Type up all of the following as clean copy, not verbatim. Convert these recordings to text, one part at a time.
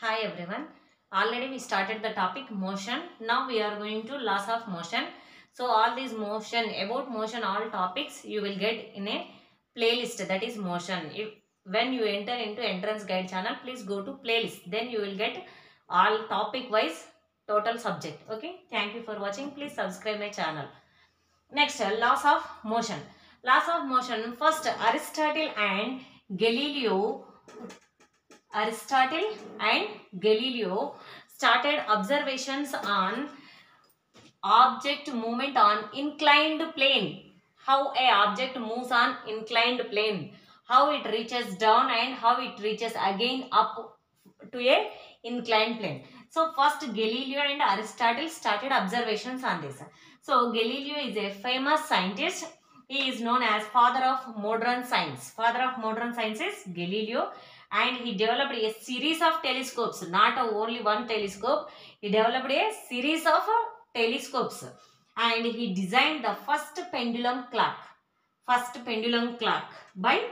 Hi everyone. Already we started the topic motion. Now we are going to laws of motion. So all these about motion, all topics you will get in a playlist, that is motion. When you enter into entrance guide channel, please go to playlist. Then you will get all topic wise total subject. Okay. Thank you for watching. Please subscribe my channel. Next, laws of motion. Laws of motion. First, Aristotle and Galileo started observations on object movement on inclined plane. How a object moves on inclined plane. How it reaches down and how it reaches again up to a inclined plane. So first Galileo and Aristotle started observations on this. So Galileo is a famous scientist. He is known as father of modern science. Father of modern science is Galileo, and he developed a series of telescopes, not only one telescope. He developed a series of telescopes, and he designed the first pendulum clock. First pendulum clock by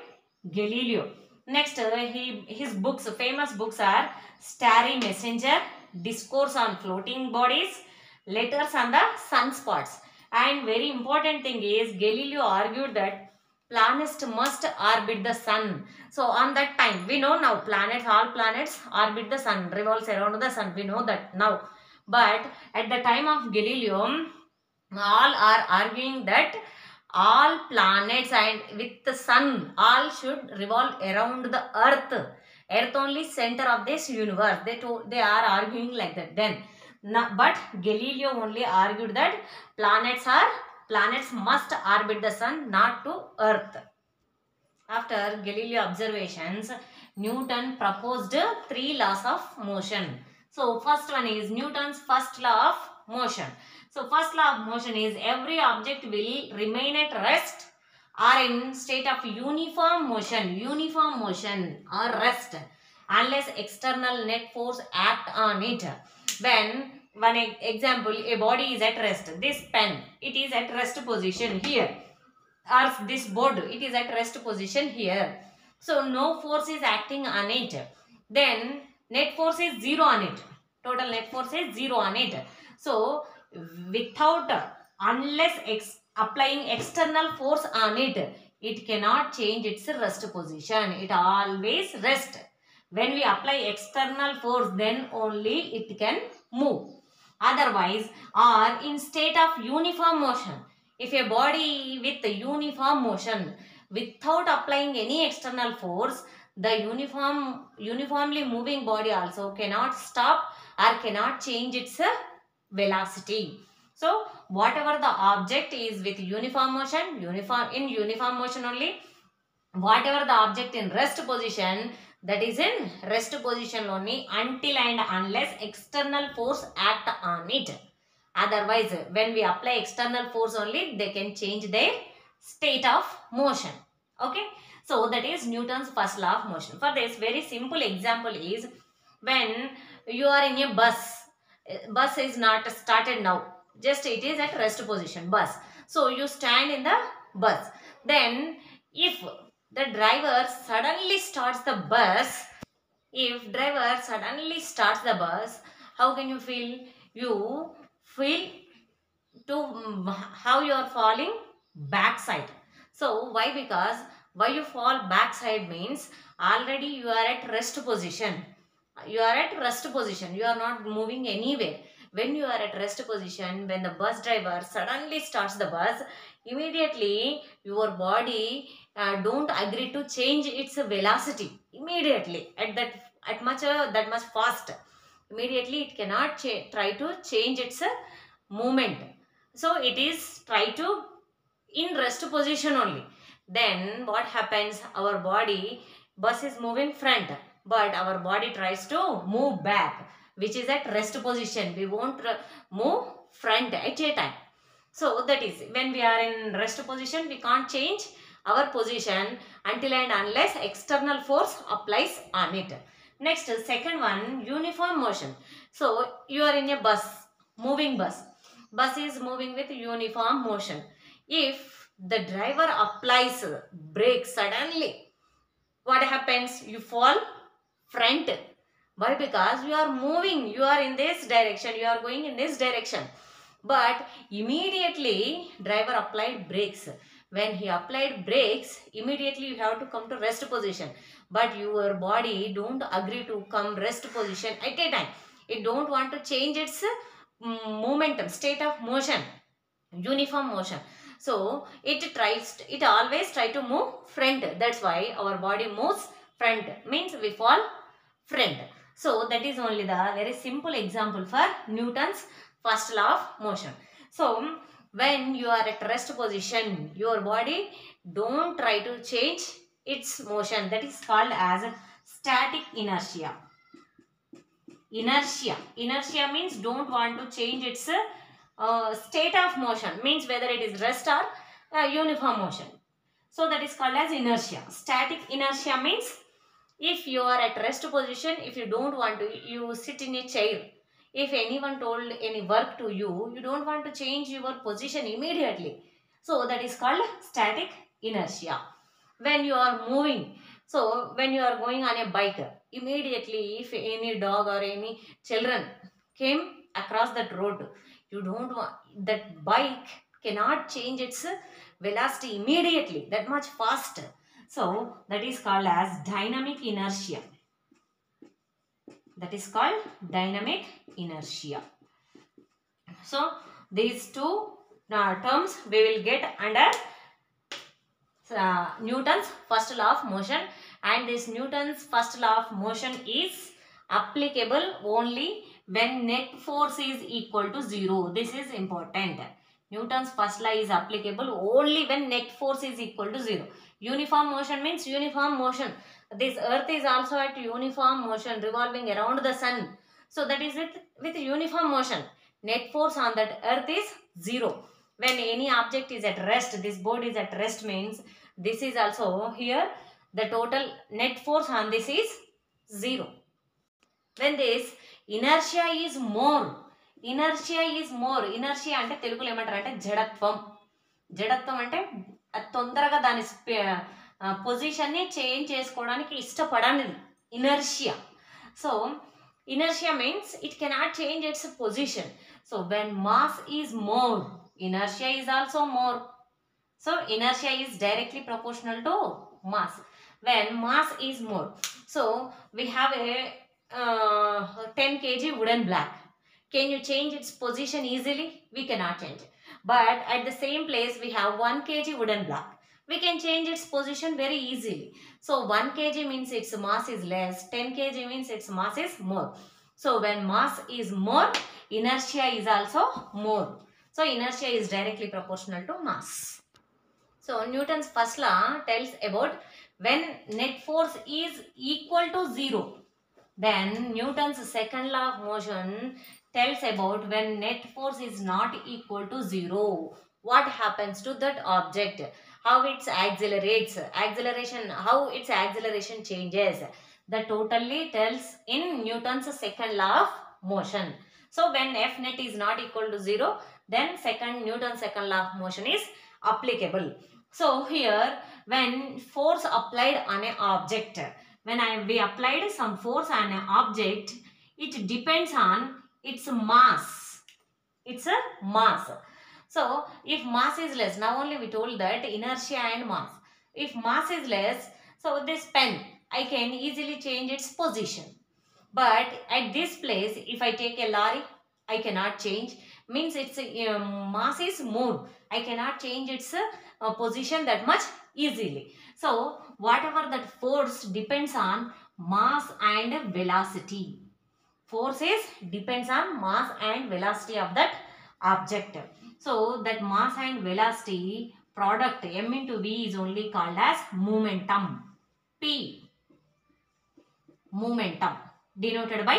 Galileo. Next, his books, famous books are Starry Messenger, Discourse on Floating Bodies, Letters on the Sunspots. And very important thing is Galileo argued that planets must orbit the sun. So on that time, we know now all planets orbit the sun, revolves around the sun. We know that now. But at the time of Galileo, all are arguing that all planets and with the sun all should revolve around the earth only center of this universe. They are arguing like that then. But Galileo only argued that planets must orbit the sun, not to earth. After Galileo observations, Newton proposed three laws of motion. So first one is Newton's first law of motion. So first law of motion is every object will remain at rest or in state of uniform motion or rest unless external net force act on it. When one example, a body is at rest. This pen, it is at rest position here, or this board, it is at rest position here. So no force is acting on it. Then net force is 0 on it. Total net force is 0 on it. So without, unless applying external force on it, it cannot change its rest position. It always rest. When we apply external force, then only it can move. Otherwise, or in state of uniform motion. If a body with uniform motion without applying any external force, the uniformly moving body also cannot stop or cannot change its velocity. So whatever the object is with uniform motion only, whatever the object in rest position, that is in rest position only until and unless external force act on it. Otherwise, when we apply external force only, they can change their state of motion. Okay. So that is Newton's first law of motion. For this, very simple example is when you are in a bus. Bus is not started now. Just it is at rest position, bus. So you stand in the bus. Then if the driver suddenly starts the bus, how can you feel? You feel how you are falling backside. So why? Because why you fall backside means already you are at rest position. You are at rest position. You are not moving anywhere. When you are at rest position, when the bus driver suddenly starts the bus, immediately your body don't agree to change its velocity immediately at that much fast. Immediately it cannot try to change its movement. So it is try to in rest position only. Then what happens? Our body, bus is moving front, but our body tries to move back, which is at rest position. We won't move front at a time. So that is when we are in rest position, we can't change our position until and unless external force applies on it. Next, second one, uniform motion. So you are in a bus, moving bus. Bus is moving with uniform motion. If the driver applies brake suddenly, what happens? You fall front. Why? Because you are moving, you are in this direction, you are going in this direction. But immediately driver applied brakes. When he applied brakes, immediately you have to come to rest position. But your body don't agree to come rest position at a time. It don't want to change its momentum, state of motion, uniform motion. So it always try to move front. That's why our body moves front, means we fall front. So that is only the very simple example for Newton's first law of motion. So when you are at rest position, your body don't try to change its motion. That is called as static inertia. Inertia means don't want to change its state of motion, means whether it is rest or uniform motion. So that is called as inertia. Static inertia means if you are at rest position, if you don't want to, you sit in a chair. If anyone told any work to you, you don't want to change your position immediately. So that is called static inertia. When you are moving, so when you are going on a bike, immediately if any dog or any children came across that road, you don't want, that bike cannot change its velocity immediately, that much fast. So that is called as dynamic inertia. That is called dynamic inertia. So these two terms we will get under Newton's first law of motion, and this Newton's first law of motion is applicable only when net force is equal to 0. This is important. Newton's first law is applicable only when net force is equal to 0. Uniform motion means uniform motion. This earth is also at uniform motion, revolving around the sun. So that is with uniform motion. Net force on that earth is 0. When any object is at rest, this board is at rest, means this is also here, the total net force on this is 0. When this inertia is more, inertia అంటే తెలుగులో ఏమంటారు అంటే జడత్వం అంటే తొందరగా దాని పొజిషన్ని change చేసుకోవడానికి ఇష్టపడనిది inertia. So inertia means it cannot change its position. So when mass is more, inertia is also more. So inertia is directly proportional to mass. When mass is more, so we have a 10 kg wooden block. Can you change its position easily? We cannot change it. But at the same place we have 1 kg wooden block. We can change its position very easily. So 1 kg means its mass is less, 10 kg means its mass is more. So when mass is more, inertia is also more. So inertia is directly proportional to mass. So Newton's first law tells about when net force is equal to 0. Then Newton's second law of motion tells about when net force is not equal to 0. What happens to that object? How it accelerates, how its acceleration changes. That totally tells in Newton's second law of motion. So when F net is not equal to 0, then Newton's second law of motion is applicable. So here, when force applied on an object, when we applied some force on an object, it depends on its mass. It's a mass. So if mass is less, now only we told that inertia and mass. If mass is less, so this pen, I can easily change its position. But at this place, if I take a lorry, I cannot change. Means its mass is more. I cannot change its position that much easily. So whatever that force depends on mass and velocity. Force is depends on mass and velocity of that object. So that mass and velocity product m into v is only called as momentum. P, momentum, denoted by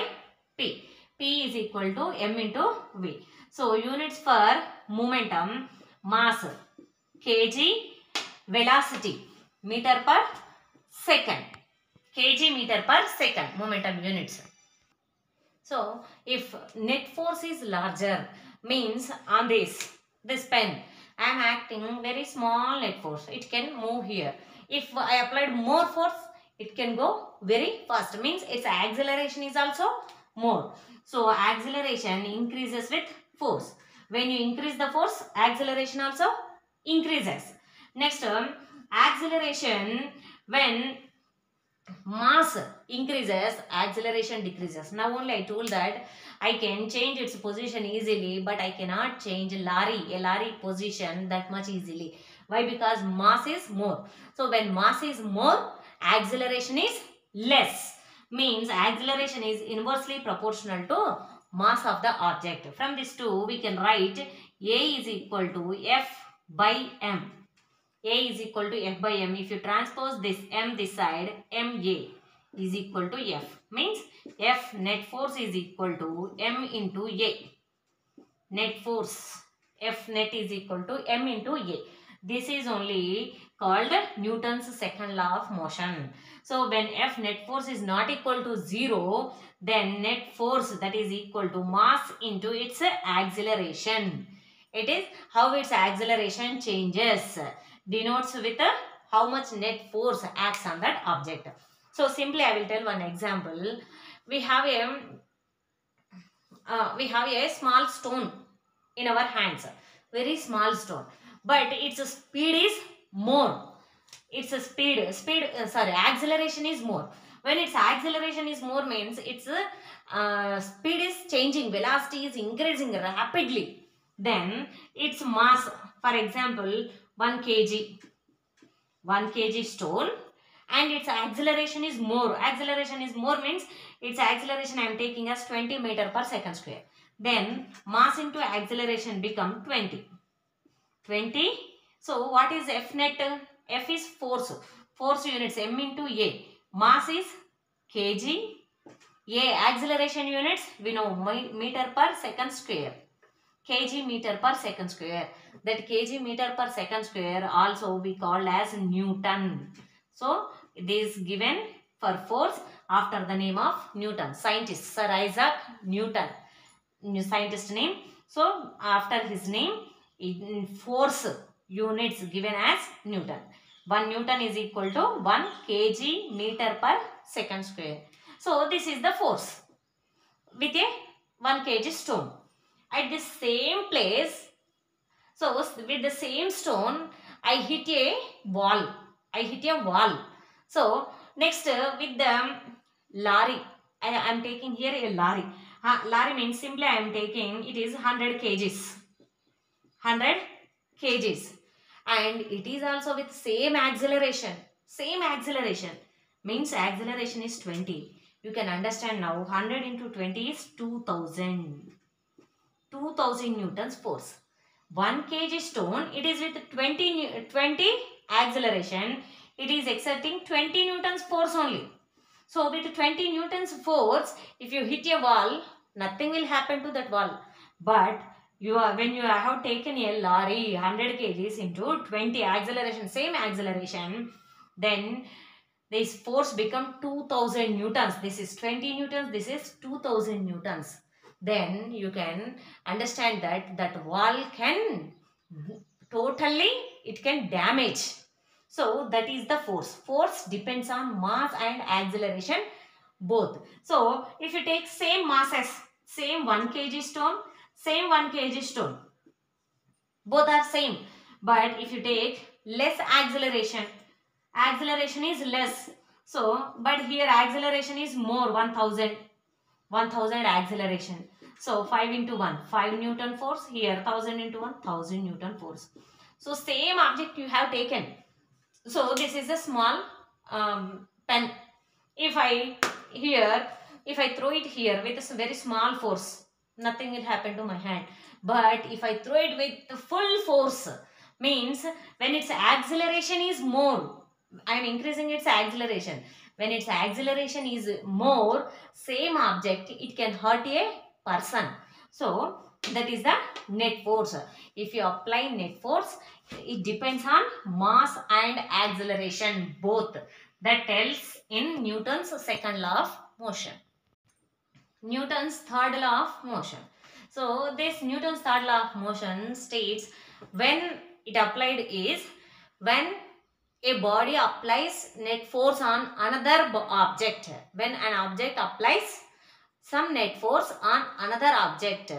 P. P is equal to m into v. So units for momentum, mass kg, velocity meter per second, kg meter per second, momentum units. So if net force is larger, means on this pen, I am acting very small net force, it can move here. If I applied more force, it can go very fast, means its acceleration is also more. So acceleration increases with force. When you increase the force, acceleration also increases. Next term, acceleration, when mass increases, acceleration decreases. Now only I told that I can change its position easily, but I cannot change a lorry position that much easily. Why? Because mass is more. So when mass is more, acceleration is less. Means acceleration is inversely proportional to mass of the object. From this two, we can write A is equal to F by M. A is equal to F by M. If you transpose this M this side, MA is equal to F. Means F net force is equal to M into A. Net force, F net is equal to M into A. This is only called Newton's second law of motion. So when F net force is not equal to 0, then net force, that is equal to mass into its acceleration. It is how its acceleration changes, denotes with how much net force acts on that object. So simply I will tell one example. We have a small stone in our hands, very small stone, but its speed is more. Its acceleration is more. When its acceleration is more, means its speed is changing, velocity is increasing rapidly. Then its mass, for example, 1 kg stone, and its acceleration is more. Acceleration is more means its acceleration I am taking as 20 meter per second square. Then mass into acceleration become 20. So what is F net? F is force. Force units M into A. Mass is kg. A acceleration units we know meter per second square. Kg meter per second square. That kg meter per second square also we called as Newton. So this given for force after the name of Newton, scientist Sir Isaac Newton, scientist name. So after his name, in force units given as Newton. 1 Newton is equal to 1 kg meter per second square. So this is the force with a 1 kg stone. At the same place, so with the same stone, I hit a wall. So next with the lorry, I am taking here a lorry. Lorry means simply I am taking, it is 100 kgs. 100 kgs. And it is also with same acceleration. Means acceleration is 20. You can understand now 100 into 20 is 2000. 2000 newtons force. 1 kg stone, it is with 20 acceleration, it is exerting 20 newtons force only. So with 20 newtons force, if you hit a wall, nothing will happen to that wall. But when you have taken a lorry 100 kgs into 20 acceleration, same acceleration, then this force become 2000 newtons. This is 20 newtons, this is 2000 newtons. Then you can understand that wall can totally, it can damage. So that is the force. Force depends on mass and acceleration both. So if you take same masses, same 1 kg stone, same 1 kg stone, both are same. But if you take less acceleration is less. So but here acceleration is more, 1000 acceleration. So 5 into 1, 5 Newton force. Here 1000 into 1, 1000 Newton force. So same object you have taken. So this is a small pen. If I throw it here with a very small force, nothing will happen to my hand. But if I throw it with the full force, means when its acceleration is more, I am increasing its acceleration. When its acceleration is more, same object, it can hurt a person. So that is the net force. If you apply net force, it depends on mass and acceleration both. That tells in Newton's second law of motion. Newton's third law of motion. So this Newton's third law of motion states when it applied is when A body applies net force on another object. When an object applies some net force on another object,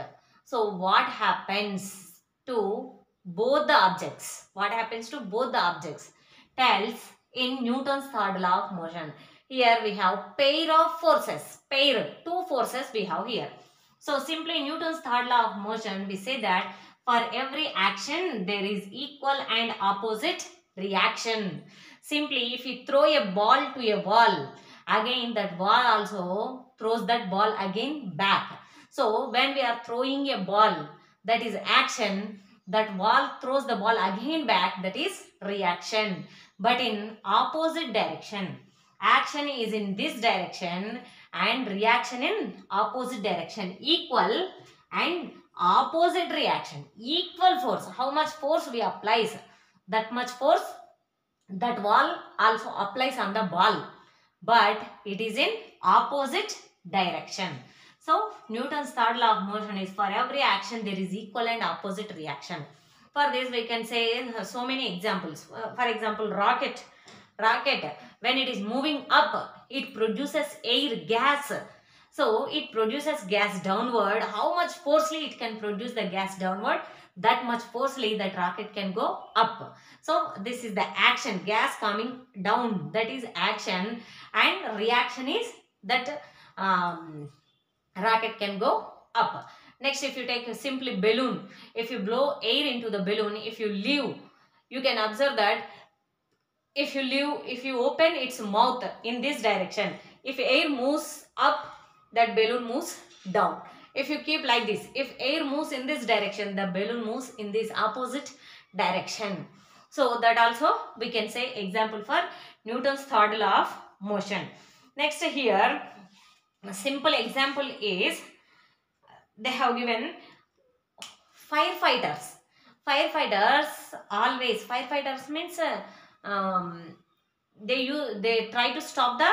so what happens to both the objects? What happens to both the objects? Tells in Newton's third law of motion. Here we have pair of forces. Pair, two forces we have here. So simply Newton's third law of motion, we say that for every action there is equal and opposite reaction. Simply if you throw a ball to a wall, again that wall also throws that ball again back. So when we are throwing a ball, that is action, that wall throws the ball again back, that is reaction. But in opposite direction, action is in this direction and reaction in opposite direction. Equal and opposite reaction, equal force. How much force we applies, that much force that wall also applies on the ball, but it is in opposite direction. So Newton's third law of motion is for every action there is equal and opposite reaction. For this we can say so many examples. For example, rocket, when it is moving up, it produces air gas. So it produces gas downward. How much forcefully it can produce the gas downward, that much forcefully that rocket can go up. So this is the action, gas coming down, that is action, and reaction is that rocket can go up. Next, if you take a simply balloon, if you blow air into the balloon, if you leave, you can observe that if you open its mouth in this direction, if air moves up, that balloon moves down. If you keep like this, if air moves in this direction, the balloon moves in this opposite direction. So that also we can say example for Newton's third law of motion. Next here, a simple example is they have given firefighters. Firefighters means they try to stop the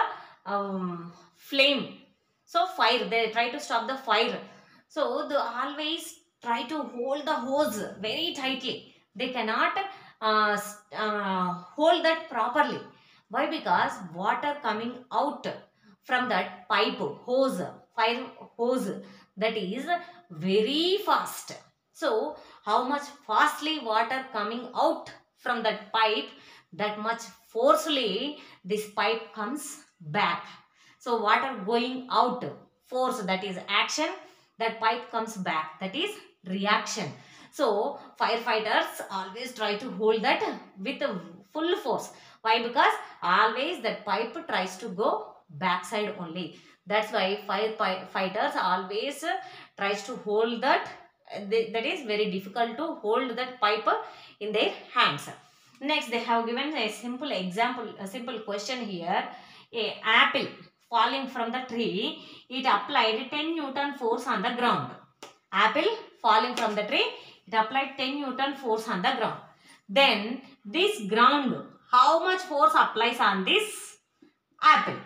flame. So fire, they try to stop the fire. So they always try to hold the hose very tightly. They cannot hold that properly. Why? Because water coming out from that pipe, hose, fire hose, that is very fast. So how much fastly water coming out from that pipe, that much forcefully this pipe comes back. So water going out, force, that is action, that pipe comes back, that is reaction. So firefighters always try to hold that with a full force. Why? Because always that pipe tries to go backside only. That's why firefighters always tries to hold that. That is very difficult to hold that pipe in their hands. Next, they have given a simple example, a simple question here. A apple falling from the tree, it applied 10 Newton force on the ground. Apple falling from the tree, it applied 10 Newton force on the ground. Then this ground, how much force applies on this apple?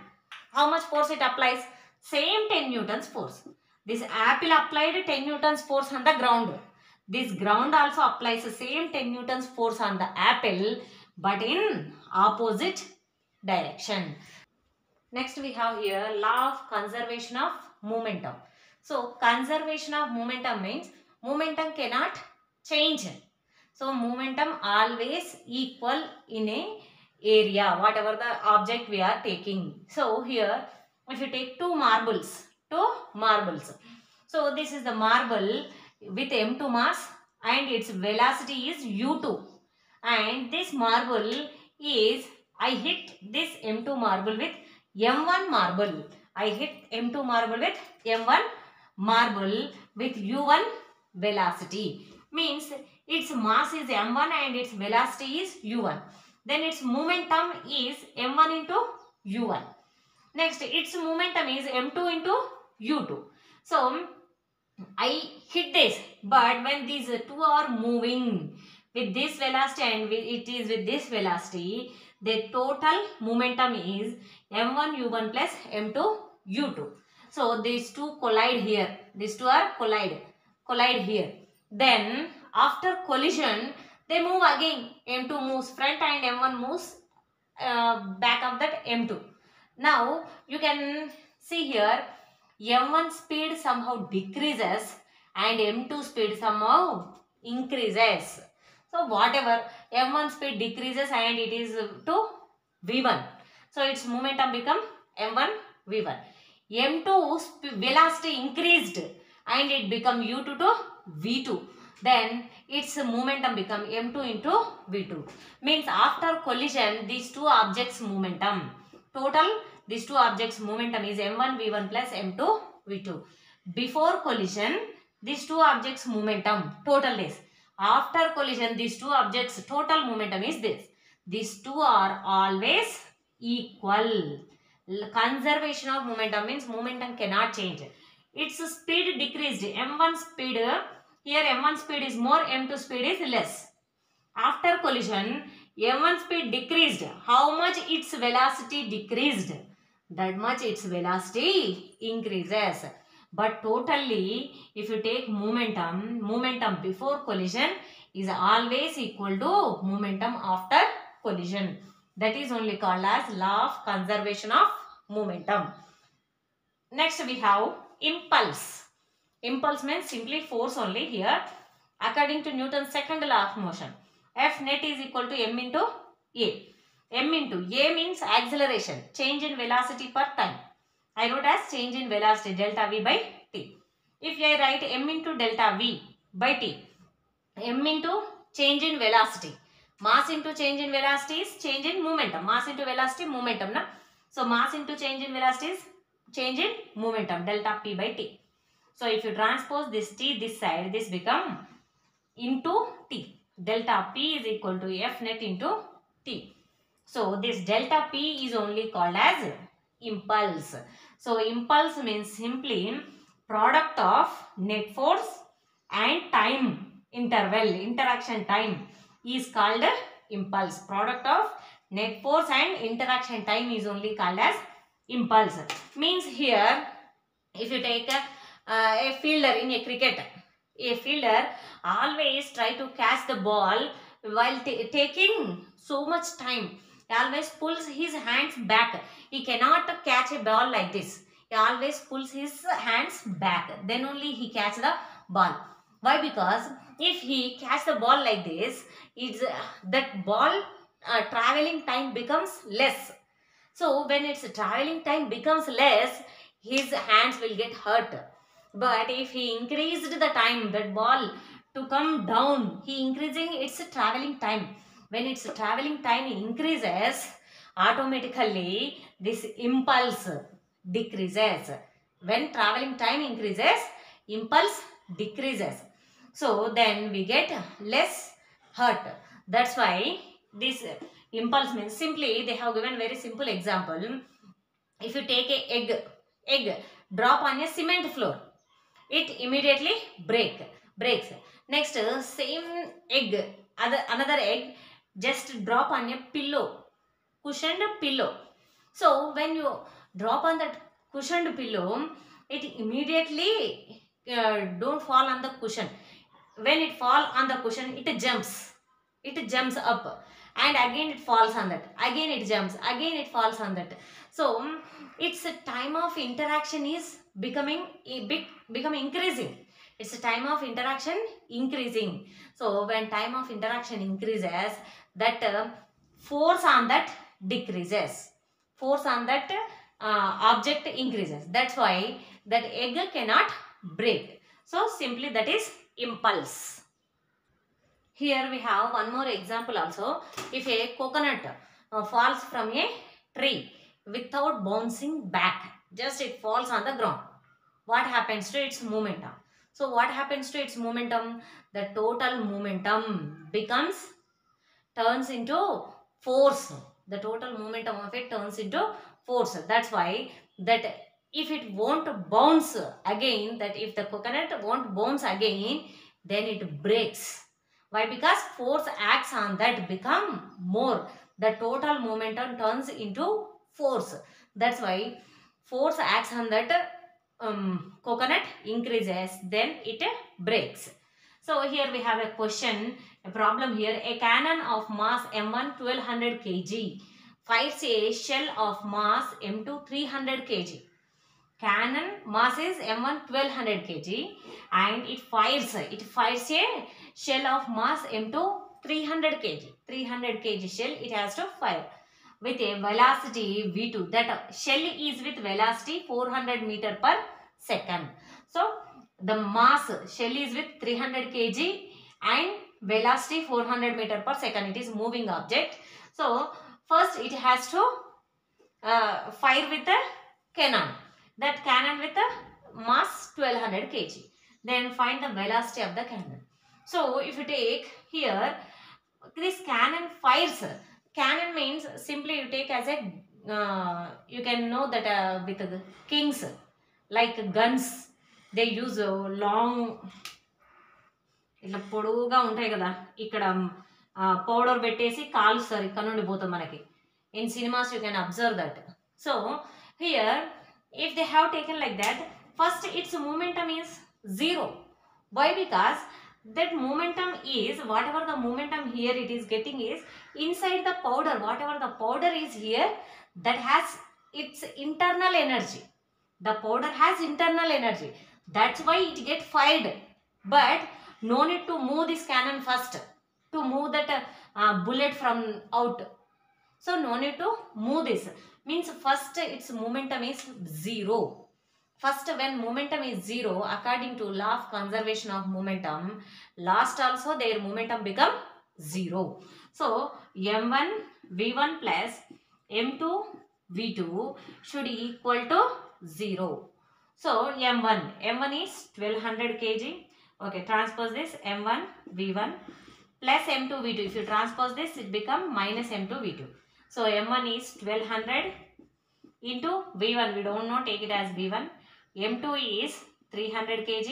How much force it applies? Same 10 Newtons force. This apple applied 10 Newtons force on the ground. This ground also applies the same 10 Newtons force on the apple, but in opposite direction. Next we have here law of conservation of momentum. So conservation of momentum means momentum cannot change. So momentum always equal in a area, whatever the object we are taking. So here if you take two marbles. So this is the marble with M2 mass and its velocity is U2. And this marble is, I hit this M2 marble with M1 marble. I hit M2 marble with M1 marble with U1 velocity. Means its mass is M1 and its velocity is U1. Then its momentum is M1 into U1. Next, its momentum is M2 into U2. So, I hit this, but when these two are moving with this velocity and it is with this velocity, the total momentum is M1 U1 plus M2 U2. So these two collide here. These two are collide here. Then after collision, they move again. M2 moves front and M1 moves back of that m2. Now you can see here m1 speed somehow decreases and m2 speed somehow increases. So whatever m1 speed decreases and it is to v1. So its momentum become m1 v1. m2 velocity increased and it become u2 to v2. Then its momentum become m2 into v2. Means after collision these two objects momentum. Total these two objects momentum is m1 v1 plus m2 v2. Before collision these two objects momentum total is. After collision these two objects total momentum is this. These two are always equal. Conservation of momentum means momentum cannot change. Its speed decreased. M1 speed, here M1 speed is more, M2 speed is less. After collision, M1 speed decreased. How much its velocity decreased? That much its velocity increases. But totally, if you take momentum before collision is always equal to momentum after collision. That is only called as law of conservation of momentum. Next we have impulse. Impulse means simply force only here. According to Newton's second law of motion, F net is equal to m into a. M into a means acceleration, change in velocity per time. I wrote as change in velocity delta v by t. If I write m into delta v by t, m into change in velocity, mass into change in velocity is change in momentum. Mass into velocity, momentum. Na? So mass into change in velocity is change in momentum delta p by t. So if you transpose this t this side, this become into t. Delta p is equal to f net into t. So this delta p is only called as impulse. So impulse means simply product of net force and time interval, interaction time is called impulse. Product of net force and interaction time is only called as impulse. Means here if you take a fielder in a cricket, a fielder always try to catch the ball while taking so much time. He always pulls his hands back. He cannot catch a ball like this. He always pulls his hands back. Then only he catch the ball. Why? Because if he catch the ball like this, it's that ball traveling time becomes less. So when its traveling time becomes less, his hands will get hurt. But if he increased the time, that ball to come down, he increasing its traveling time. When its traveling time increases, automatically this impulse decreases. When traveling time increases, impulse decreases. So then we get less hurt. That's why this impulse means simply they have given very simple example. If you take a egg drop on a cement floor, it immediately breaks. Next same egg, another egg just drop on a pillow, cushioned pillow. So when you drop on that cushioned pillow, it immediately don't fall on the cushion. When it fall on the cushion, it jumps up and again it falls on that, again it jumps, again it falls on that. So its time of interaction is becoming increasing. Its time of interaction increasing. So when time of interaction increases, that force on that decreases. Force on that object increases. That's why that egg cannot break. So simply that is impulse. Here we have one more example also. If a coconut falls from a tree without bouncing back, just it falls on the ground, what happens to its momentum? So what happens to its momentum? The total momentum turns into force. The total momentum of it turns into force. That's why that if it won't bounce again, that if the coconut won't bounce again, then it breaks. Why? Because force acts on that become more. The total momentum turns into force. That's why force acts on that coconut increases, then it breaks. So here we have a question, a problem here. A cannon of mass M1 1200 kg fires a shell of mass M2 300 kg. Cannon mass is M1 1200 kg and it fires a shell of mass M2 300 kg. 300 kg shell it has to fire with a velocity V2. That shell is with velocity 400 meter per second. So the mass shell is with 300 kg and velocity 400 meter per second. It is moving object. So first it has to fire with a cannon. That cannon with a mass 1200 kg. Then find the velocity of the cannon. So if you take here, this cannon fires. Cannon means simply you take as a, you can know that with the kings, like guns, they use long, ఇట్లా పొడవుగా ఉంటాయి కదా, ఇక్కడ powder పెట్టేసి కాలుస్తారు, ఇక్కడ నుండి పోతుంది మనకి. In cinemas you can observe that. So here if they have taken like that, first its momentum is 0. Why? Because that momentum is, whatever the momentum here it is getting is inside the powder. Whatever the powder is here, that has its internal energy. The powder has internal energy. That's why it get fired. But no need to move this cannon first to move that bullet from out. So no need to move this. Means first its momentum is 0. First when momentum is 0, according to law of conservation of momentum, last also their momentum become 0. So m1 v1 plus m2 v2 should equal to 0. So m1 is 1200 kg. Okay, transpose this m1 v1 plus m2 v2. If you transpose this, it become minus m2 v2. So m1 is 1200 into v1. We don't know, take it as v1. m2 is 300 kg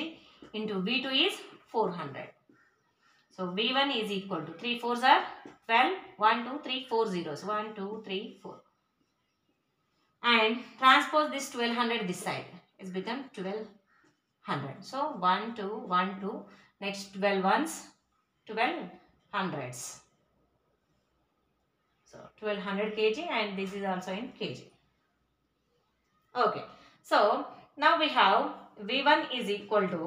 into v2 is 400. So v1 is equal to 3 4s are 12. 1 2 3 4 zeros. 1 2 3 4. And transpose this 1200 this side. It's become 1200. So 1 2 1 2. Next 12 ones, 12 hundreds. So 1200 kg and this is also in kg. Okay. So now we have v1 is equal to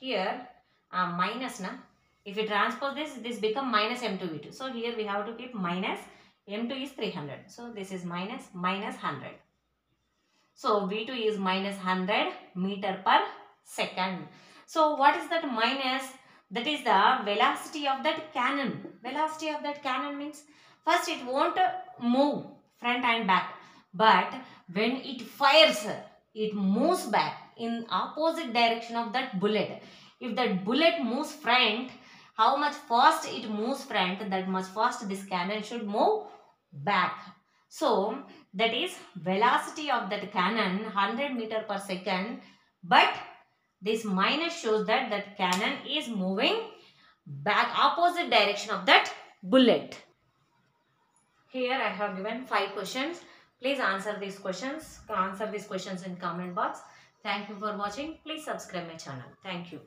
here minus na. If you transpose this become minus m2 v2. So here we have to keep minus. M2 is 300. So this is minus 100. So v2 is minus 100 meter per second. So what is that minus? That is the velocity of that cannon. Velocity of that cannon means first it won't move front and back. But when it fires, it moves back in opposite direction of that bullet. If that bullet moves front, how much fast it moves front, that much fast this cannon should move back. So that is velocity of that cannon 100 meter per second. But this minus shows that that cannon is moving back opposite direction of that bullet. Here I have given 5 questions. Please answer these questions. Answer these questions in comment box. Thank you for watching. Please subscribe my channel. Thank you.